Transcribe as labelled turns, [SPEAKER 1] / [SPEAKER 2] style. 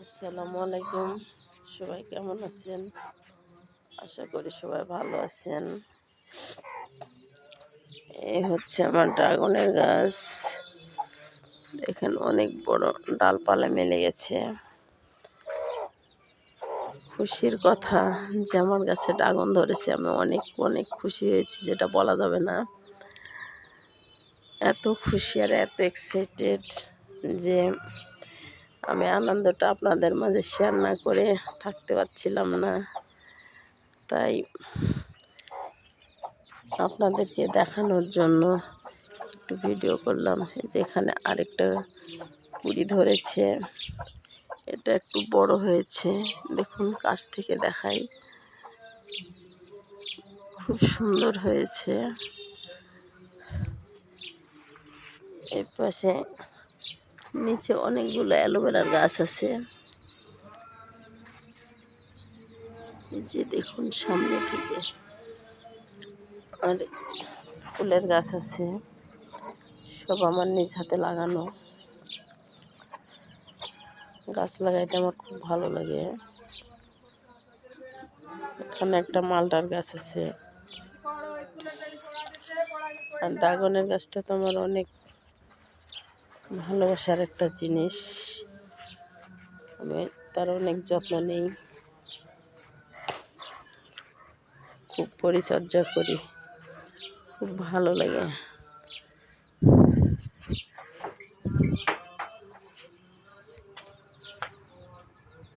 [SPEAKER 1] আসসালামু আলাইকুম। সবাই কেমন আছেন? আশা করি সবাই ভালো আছেন। এই হচ্ছে আমার ড্রাগনের গাছ। দেখেন অনেক বড় ডালপালা মেলে গেছে। খুশির কথা যে আমার গাছে ড্রাগন ধরেছে, আমি অনেক অনেক খুশি হয়েছি, যেটা বলা যাবে না। এত খুশি আর এত এক্সাইটেড যে আমি আনন্দটা আপনাদের মাঝে শেয়ার না করে থাকতে পারছিলাম না। তাই আপনাদেরকে দেখানোর জন্য একটু ভিডিও করলাম। যেখানে আরেকটা কুড়ি ধরেছে, এটা একটু বড় হয়েছে, দেখুন কাছ থেকে দেখাই, খুব সুন্দর হয়েছে। এর পাশে নিচে অনেকগুলো অ্যালোভেরার গাছ আছে, যে দেখুন সামনে থেকে। আর ফুলের গাছ আছে, সব আমার নিজ হাতে লাগানো। গাছ লাগাইতে আমার খুব ভালো লাগে। এখানে একটা মালটার গাছ আছে। আর ড্রাগনের গাছটা তো আমার অনেক ভালোবাসার একটা জিনিস। আমি তার অনেক যত্ন নেই, খুব পরিচর্যা করি, খুব ভালো লাগে।